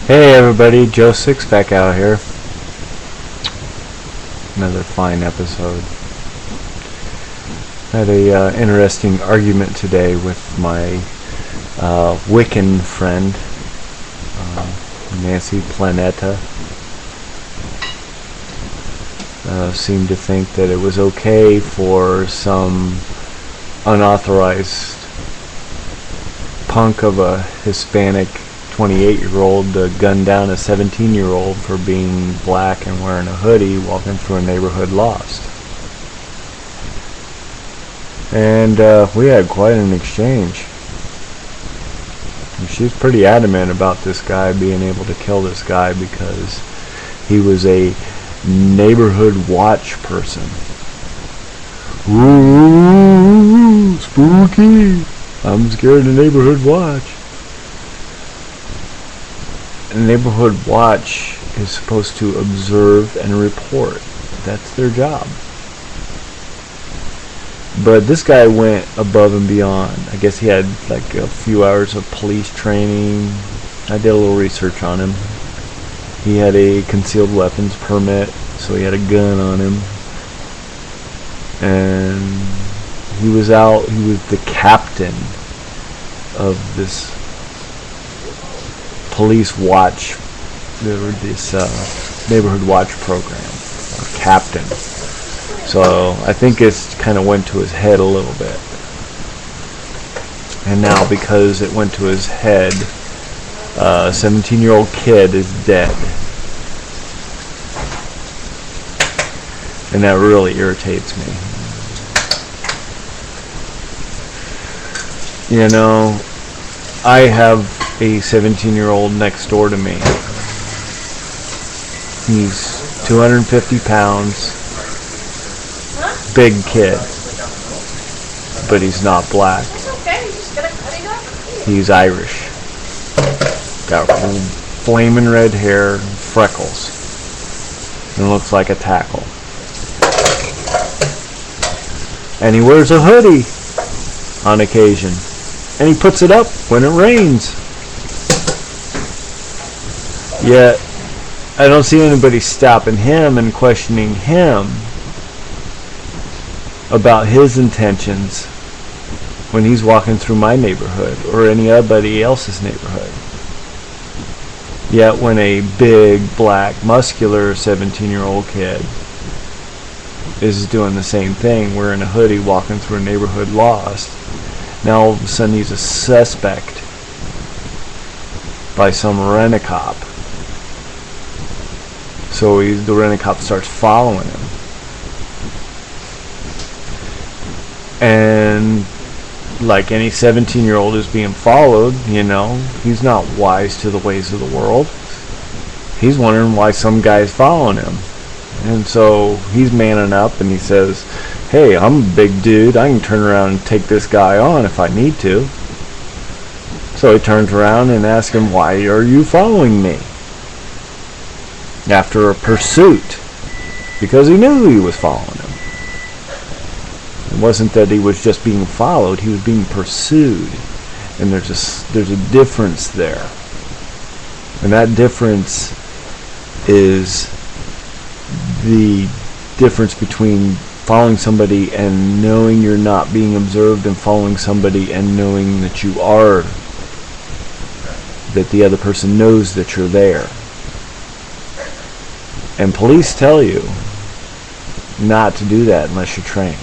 Hey everybody, Joe Sixpack out here. Another fine episode. Had a interesting argument today with my Wiccan friend, Nancy Planeta. Seemed to think that it was okay for some unauthorized punk of a Hispanic 28-year-old to gun down a 17-year-old for being black and wearing a hoodie walking through a neighborhood lost. And we had quite an exchange. And she's pretty adamant about this guy being able to kill this guy because he was a neighborhood watch person. Ooh, spooky. I'm scared of neighborhood watch. A neighborhood watch is supposed to observe and report. That's their job. But this guy went above and beyond. I guess he had like a few hours of police training. I did a little research on him. He had a concealed weapons permit, so he had a gun on him. And he was the captain of this police watch, this neighborhood watch program, or captain. So I think it's kind of went to his head a little bit. And now because it went to his head, a 17-year-old kid is dead. And that really irritates me. You know, I have a 17-year-old next door to me. He's 250 pounds, big kid, but he's not black. He's Irish. Got flaming red hair, freckles, and looks like a tackle. And he wears a hoodie on occasion, and he puts it up when it rains. Yet, I don't see anybody stopping him and questioning him about his intentions when he's walking through my neighborhood or anybody else's neighborhood. Yet when a big, black, muscular 17-year-old kid is doing the same thing, wearing a hoodie, walking through a neighborhood lost, now all of a sudden he's a suspect by some rent-a-cop. So the rent-a-cop starts following him. And like any 17-year-old is being followed, you know, he's not wise to the ways of the world. He's wondering why some guy's following him. And so he's manning up and he says, hey, I'm a big dude. I can turn around and take this guy on if I need to. So he turns around and asks him, why are you following me? After a pursuit, because he knew he was following him. It wasn't that he was just being followed, he was being pursued. And there's a difference there. And that difference is the difference between following somebody and knowing you're not being observed, and following somebody and knowing that you are, that the other person knows that you're there. And police tell you not to do that unless you're trained.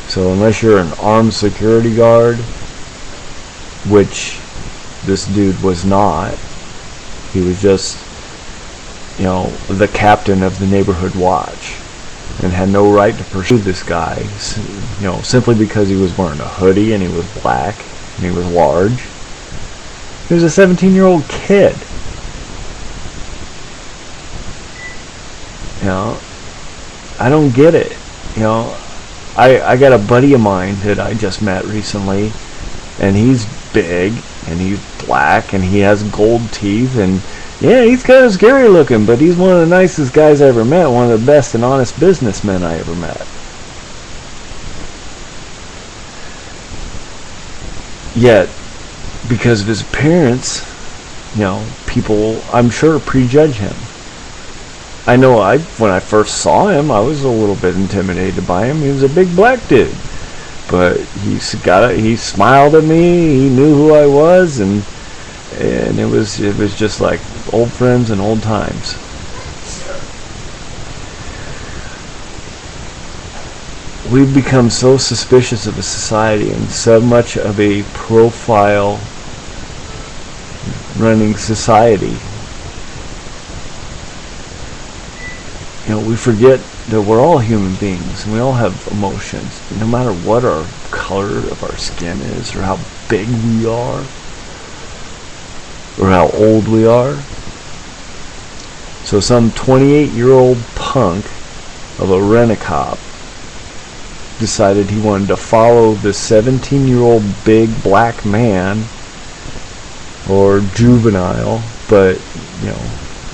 So unless you're an armed security guard, which this dude was not, he was just, you know, the captain of the neighborhood watch and had no right to pursue this guy, you know, simply because he was wearing a hoodie and he was black and he was large. He was a 17-year-old kid. You know, I don't get it. You know, I got a buddy of mine that I just met recently, and he's big and he's black and he has gold teeth, and yeah, he's kind of scary looking, but he's one of the nicest guys I ever met, one of the best and honest businessmen I ever met. Yet, because of his appearance, you know, people, I'm sure, prejudge him. I know when I first saw him, I was a little bit intimidated by him. He was a big black dude. But he smiled at me, he knew who I was, and it was just like old friends and old times. We've become so suspicious of a society and so much of a profile running society. You know, we forget that we're all human beings and we all have emotions, no matter what our color of our skin is, or how big we are, or how old we are. So some 28-year-old punk of a rent-a-cop decided he wanted to follow this 17-year-old big black man, or juvenile, but you know,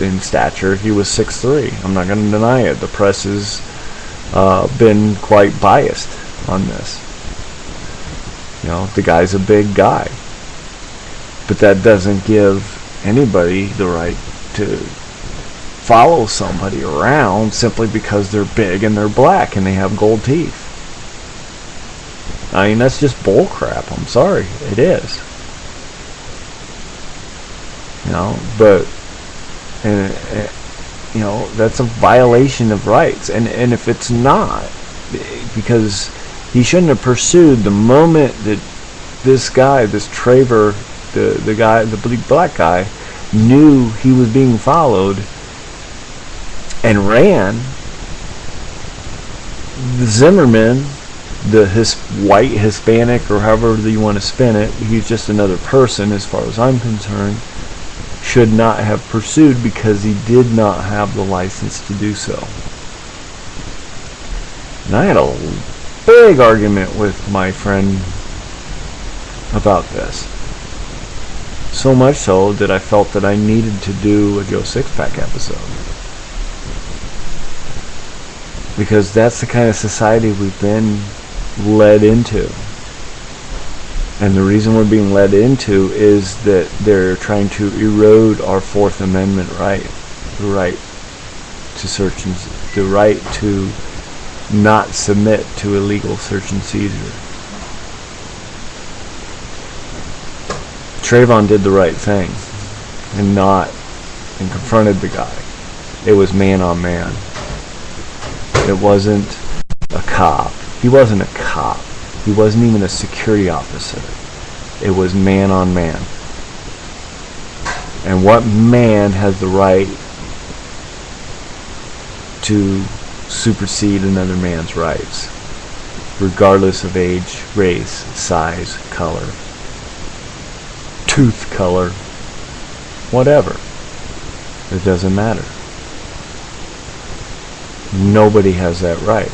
in stature he was 6'3". I'm not going to deny it. The press has been quite biased on this. You know, the guy's a big guy, but that doesn't give anybody the right to follow somebody around simply because they're big and they're black and they have gold teeth. I mean, that's just bull crap. I'm sorry, it is. You know, but you know, that's a violation of rights. And if it's not, because he shouldn't have pursued the moment that this guy, this Traver, the guy, the black guy, knew he was being followed and ran. The Zimmerman, the white Hispanic, or however you want to spin it, he's just another person as far as I'm concerned, should not have pursued because he did not have the license to do so. And I had a big argument with my friend about this. So much so that I felt that I needed to do a Joe Sixpack episode. Because that's the kind of society we've been led into. And the reason we're being led into is that they're trying to erode our Fourth Amendment right. The right to search and the right to not submit to illegal search and seizure. Trayvon did the right thing and confronted the guy. It was man on man. It wasn't a cop. He wasn't a cop. He wasn't even a security officer. It was man on man. And what man has the right to supersede another man's rights, regardless of age, race, size, color, tooth color, whatever? It doesn't matter. Nobody has that right.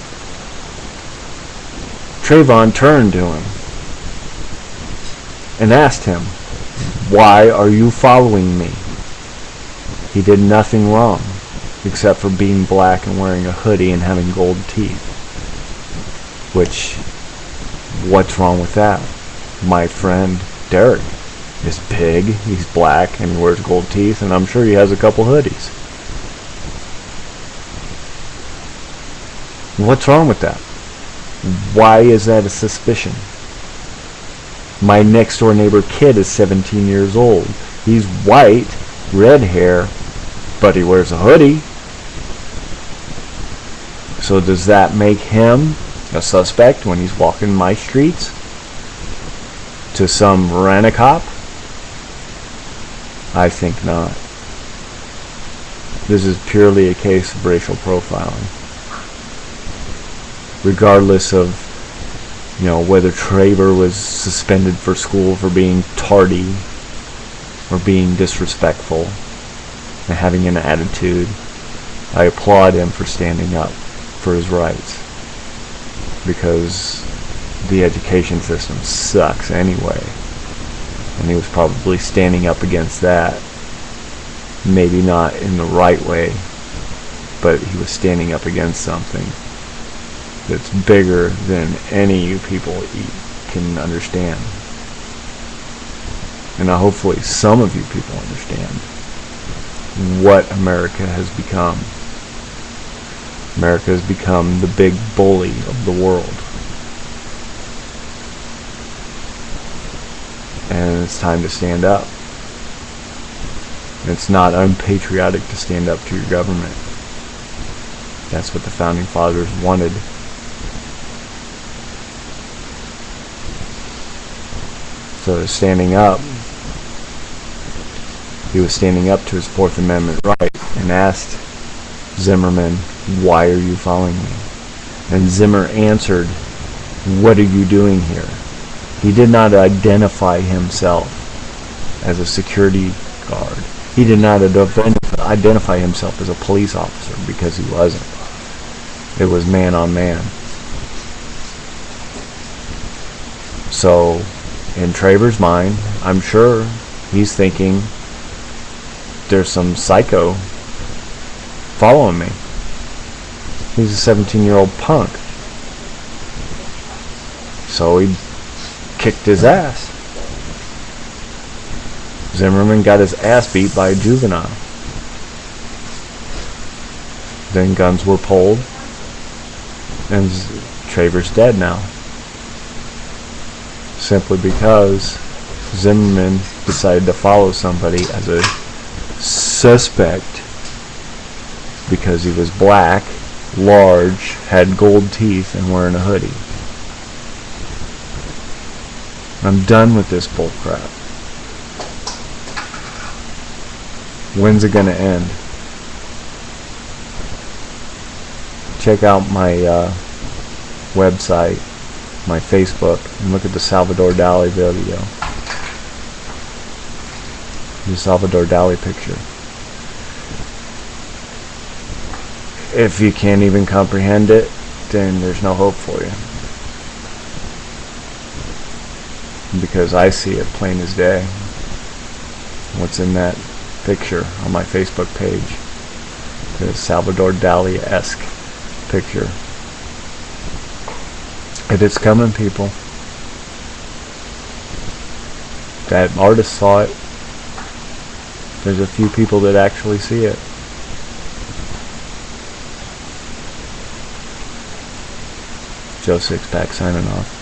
Trayvon turned to him and asked him, "Why are you following me?" He did nothing wrong except for being black and wearing a hoodie and having gold teeth. Which, what's wrong with that? My friend Derek is big, he's black, and wears gold teeth, and I'm sure he has a couple hoodies. What's wrong with that? Why is that a suspicion? My next door neighbor kid is 17 years old. He's white, red hair, but he wears a hoodie. So does that make him a suspect when he's walking my streets to some rent-a-cop? I think not. This is purely a case of racial profiling. Regardless of, you know, whether Traver was suspended for school for being tardy or being disrespectful and having an attitude, I applaud him for standing up for his rights, because the education system sucks anyway, and he was probably standing up against that, maybe not in the right way, but he was standing up against something that's bigger than any people can understand. And hopefully some of you people understand. what America has become. America has become the big bully of the world. And it's time to stand up. It's not unpatriotic to stand up to your government. That's what the Founding Fathers wanted. So standing up, he was standing up to his Fourth Amendment right and asked Zimmerman, "Why are you following me?" And Zimmer answered, "What are you doing here?" He did not identify himself as a security guard. He did not identify himself as a police officer, because he wasn't. It was man on man. So, in Traver's mind, I'm sure he's thinking, there's some psycho following me. He's a 17-year-old punk. So he kicked his ass. Zimmerman got his ass beat by a juvenile. Then guns were pulled, and Traver's dead now. Simply because Zimmerman decided to follow somebody as a suspect because he was black, large, had gold teeth, and wearing a hoodie. I'm done with this bullcrap. When's it gonna end? Check out my website, my Facebook, and look at the Salvador Dali video. The Salvador Dali picture. If you can't even comprehend it, then there's no hope for you. Because I see it plain as day. What's in that picture on my Facebook page? The Salvador Dali-esque picture. And it's coming, people. That artist saw it. There's a few people that actually see it. Joe Sixpack signing off.